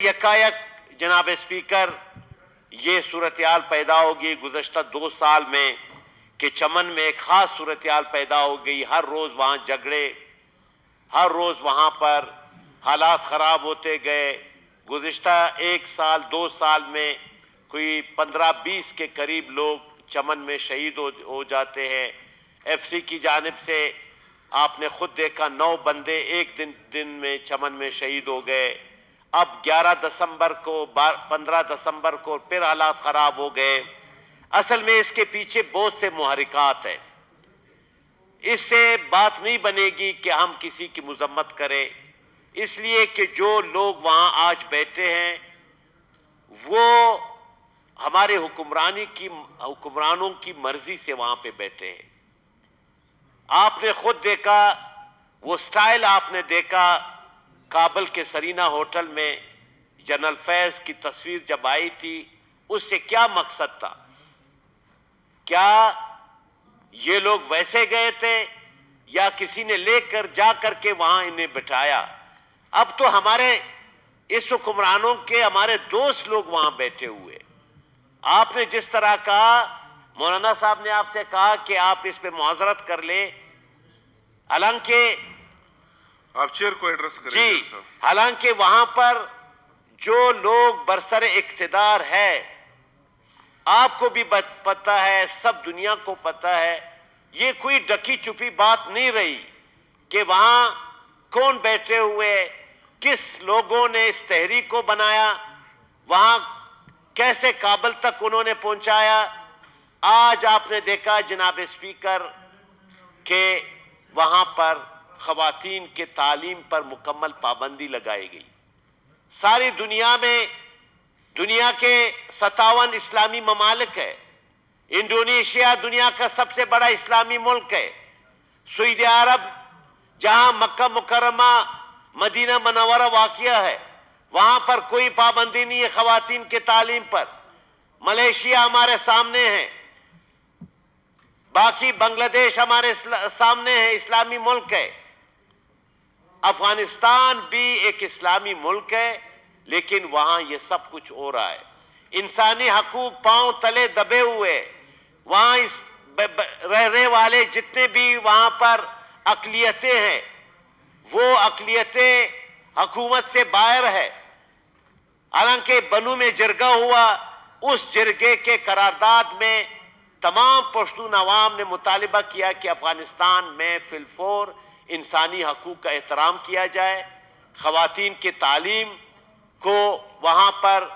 यकायक जनाब स्पीकर ये सूरत-ए-हाल पैदा होगी गुज़श्ता 2 साल में कि चमन में एक ख़ास सूरत-ए-हाल पैदा हो गई। हर रोज़ वहाँ झगड़े, हर रोज़ वहाँ पर हालात ख़राब होते गए। गुज़श्ता 1 साल 2 साल में कोई 15-20 के करीब लोग चमन में शहीद हो जाते हैं। FC की जानिब से आपने खुद देखा 9 बंदे एक दिन में चमन में शहीद हो गए। अब 11 दिसंबर को 15 दिसंबर को फिर हालात ख़राब हो गए। असल में इसके पीछे बहुत से मुहर्रिकात हैं। इससे बात नहीं बनेगी कि हम किसी की मज़म्मत करें, इसलिए कि जो लोग वहाँ आज बैठे हैं वो हमारे हुक्मरानों की मर्जी से वहाँ पे बैठे हैं। आपने खुद देखा वो स्टाइल, आपने देखा काबुल के सरीना होटल में जनरल फैज़ की तस्वीर जब आई थी, उससे क्या मकसद था? क्या ये लोग वैसे गए थे या किसी ने लेकर जा करके वहां इन्हें बिठाया? अब तो हमारे इस हुक्मरानों के हमारे दोस्त लोग वहां बैठे हुए। आपने जिस तरह कहा, मौलाना साहब ने आपसे कहा कि आप इस पे मुआज़रत कर ले, हालांकि आप चेयर को एड्रेस करें जी, हालांकि वहां पर जो लोग बरसरे इख्तिदार है, आपको भी पता है, सब दुनिया को पता है, ये कोई ढकी छुपी बात नहीं रही कि वहां कौन बैठे हुए, किस लोगों ने इस तहरीक को बनाया, वहां कैसे काबुल तक उन्होंने पहुंचाया। आज आपने देखा जनाब स्पीकर के वहां पर ख़वातीन के तालीम पर मुकम्मल पाबंदी लगाई गई। सारी दुनिया में दुनिया के 57 इस्लामी ममालिक है। इंडोनेशिया दुनिया का सबसे बड़ा इस्लामी मुल्क है। सऊदी अरब, जहां मक्का मुकर्रमा मदीना मनव्वरा वाक़िया है, वहां पर कोई पाबंदी नहीं है ख़वातीन के तालीम पर। मलेशिया हमारे सामने है, बाकी बांग्लादेश हमारे सामने है, इस्लामी मुल्क है। अफगानिस्तान भी एक इस्लामी मुल्क है, लेकिन वहां ये सब कुछ हो रहा है। इंसानी हकूक पांव तले दबे हुए, वहां इस रहने वाले जितने भी वहां पर अक़लियतें हैं, वो अक़लियतें हुकूमत से बाहर है। हालांकि बनू में जरगा हुआ, उस जरगे के करारदाद में तमाम पश्तून अवाम ने मुतालिबा किया कि अफगानिस्तान में फिलफौर इंसानी हकूक का एहतराम किया जाए। ख़वातीन के तालीम को वहाँ पर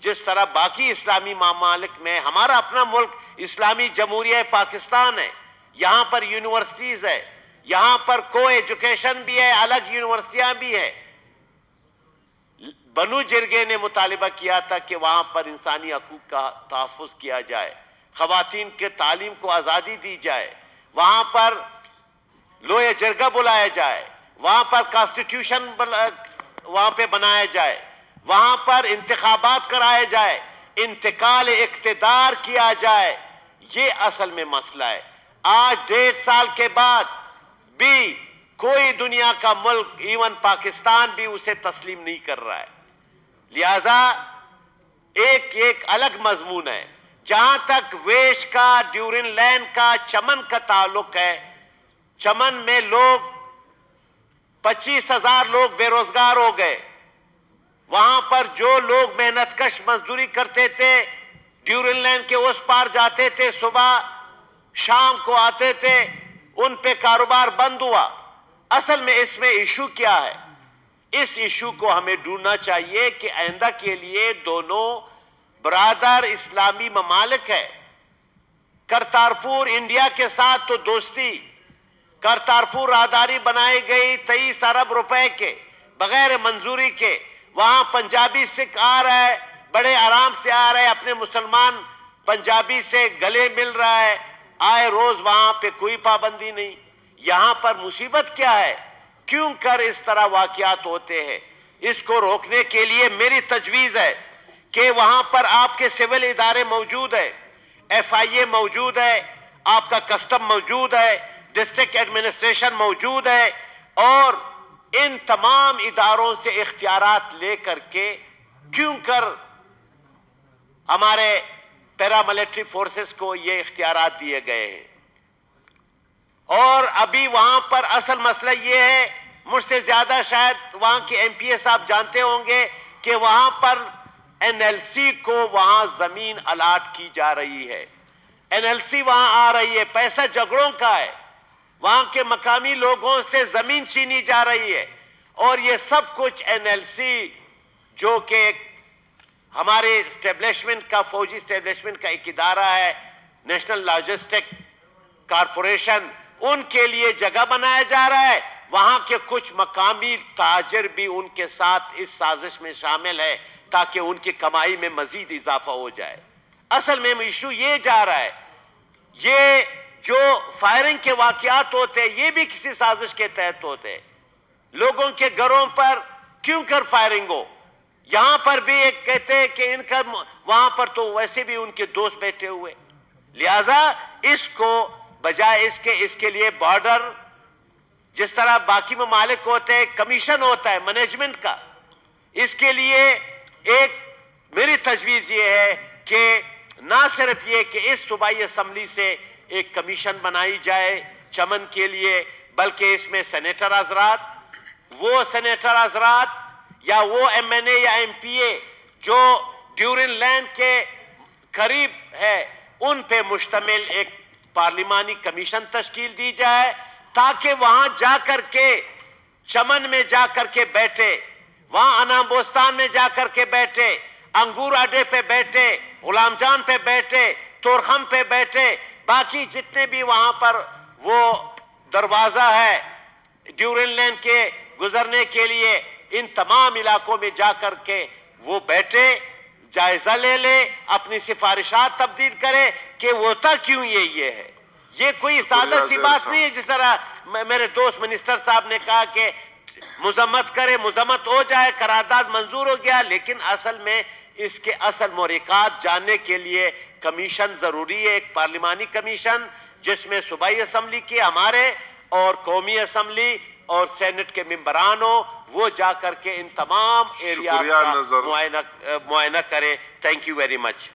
जिस तरह बाकी इस्लामी ममालिक में, हमारा अपना मुल्क इस्लामी जमहूरिया पाकिस्तान है, यहाँ पर यूनिवर्सिटीज़ है, यहाँ पर को एजुकेशन भी है, अलग यूनिवर्सिटियाँ भी है। बनू जिरगे ने मुतालिबा किया था कि वहाँ पर इंसानी हकूक का तहफ़्फ़ुज़ किया जाए, ख़वातीन के तालीम को आज़ादी दी जाए, वहाँ पर लोहे जरगा बुलाया जाए, वहां पर कॉन्स्टिट्यूशन वहां पे बनाया जाए, वहां पर इंतखाबात कराए जाए, इंतकाल इख्तिदार किया जाए। ये असल में मसला है। आज 1.5 साल के बाद भी कोई दुनिया का मुल्क, इवन पाकिस्तान भी उसे तस्लीम नहीं कर रहा है। लिहाजा एक अलग मजमून है। जहां तक वेश का, ड्यूरिन लैंड का, चमन का ताल्लुक है, चमन में लोग 25,000 लोग बेरोजगार हो गए। वहां पर जो लोग मेहनतकश मजदूरी करते थे, ड्यूरिन लाइन के उस पार जाते थे, सुबह शाम को आते थे, उन पे कारोबार बंद हुआ। असल में इसमें इशू क्या है? इस इशू को हमें ढूंढना चाहिए कि आइंदा के लिए दोनों बरादर इस्लामी ममालिक है। करतारपुर इंडिया के साथ तो दोस्ती, करतारपुर राहदारी बनाई गई 23 अरब रुपए के बगैर मंजूरी के। वहां पंजाबी सिख आ रहा है, बड़े आराम से आ रहे, अपने मुसलमान पंजाबी से गले मिल रहा है, आए रोज, वहां पे कोई पाबंदी नहीं। यहां पर मुसीबत क्या है? क्यों कर इस तरह वाकयात होते हैं? इसको रोकने के लिए मेरी तजवीज है कि वहां पर आपके सिविल इदारे मौजूद है, FIA मौजूद है, आपका कस्टम मौजूद है, डिस्ट्रिक्ट एडमिनिस्ट्रेशन मौजूद है, और इन तमाम इदारों से इख्तियारात लेकर के کیوں کر ہمارے پیراملٹری فورسز کو یہ اختیارات دیے گئے ہیں. اور ابھی وہاں پر اصل مسئلہ یہ ہے, مجھ سے زیادہ شاید وہاں کے ایم پی اے صاحب جانتے ہوں گے کہ وہاں پر این ایل سی کو وہاں زمین الاٹ کی جا رہی ہے. این ایل سی وہاں آ رہی ہے, پیسہ جھگڑوں کا ہے, وہاں کے مقامی لوگوں سے زمین چھینی جا رہی ہے. اور یہ سب کچھ این ایل سی جو کہ ہمارے اسٹیبلشمنٹ کا, فوجی اسٹیبلشمنٹ کا ایک ادارہ ہے, نیشنل لاجسٹک کارپوریشن, ان کے لیے جگہ بنایا جا رہا ہے. وہاں کے کچھ مقامی تاجر بھی ان کے ساتھ اس سازش میں شامل ہے تاکہ ان کی کمائی میں مزید اضافہ ہو جائے. اصل میں ایشو یہ جا رہا ہے, یہ جو فائرنگ کے واقعات ہوتے ہیں یہ بھی کسی سازش کے تحت ہوتے ہیں. لوگوں کے گھروں پر کیوں کر فائرنگ ہو؟ یہاں پر بھی ایک کہتے ہیں کہ ان کا وہاں پر تو ویسے بھی ان کے دوست بیٹھے ہوئے, لہذا اس کو بجائے اس کے لیے بارڈر جس طرح باقی ممالک ہوتے ہیں, کمیشن ہوتا ہے مینجمنٹ کا, اس کے لیے ایک میری تجویز یہ ہے کہ نہ صرف یہ کہ اس صوبائی اسمبلی سے ایک کمیشن بنائی جائے چمن کے لیے, بلکہ اس میں سینیٹر حضرات, وہ سینیٹر حضرات یا وہ ایم این اے یا ایم پی اے جو ڈیورن لینڈ کے قریب ہے, ان پہ مشتمل ایک پارلیمانی کمیشن تشکیل دی جائے تاکہ وہاں جا کر کے, چمن میں جا کر کے بیٹھے, وہاں انام بوستان میں جا کر کے بیٹھے, انگور اڈے پہ بیٹھے, غلام جان پہ بیٹھے, تورخم پہ بیٹھے, باقی جتنے بھی وہاں پر وہ دروازہ ہے ڈیورن لینڈ کے گزرنے کے لیے, ان تمام علاقوں میں جا کر کے وہ بیٹھے, جائزہ لے لے, اپنی سفارشات تبدیل کرے کہ ہوتا کیوں یہ ہے. یہ کوئی سادہ سی بات نہیں ہے جس طرح میرے دوست منسٹر صاحب نے کہا کہ مذمت کرے, مذمت ہو جائے, قرارداد منظور ہو گیا, لیکن اصل میں اس کے اصل محرکات جاننے کے لیے کمیشن ضروری ہے, ایک پارلیمانی کمیشن جس میں صوبائی اسمبلی کے ہمارے اور قومی اسمبلی اور سینٹ کے ممبران ہو, وہ جا کر کے ان تمام ایریاز کا معائنہ کرے. Thank you very much.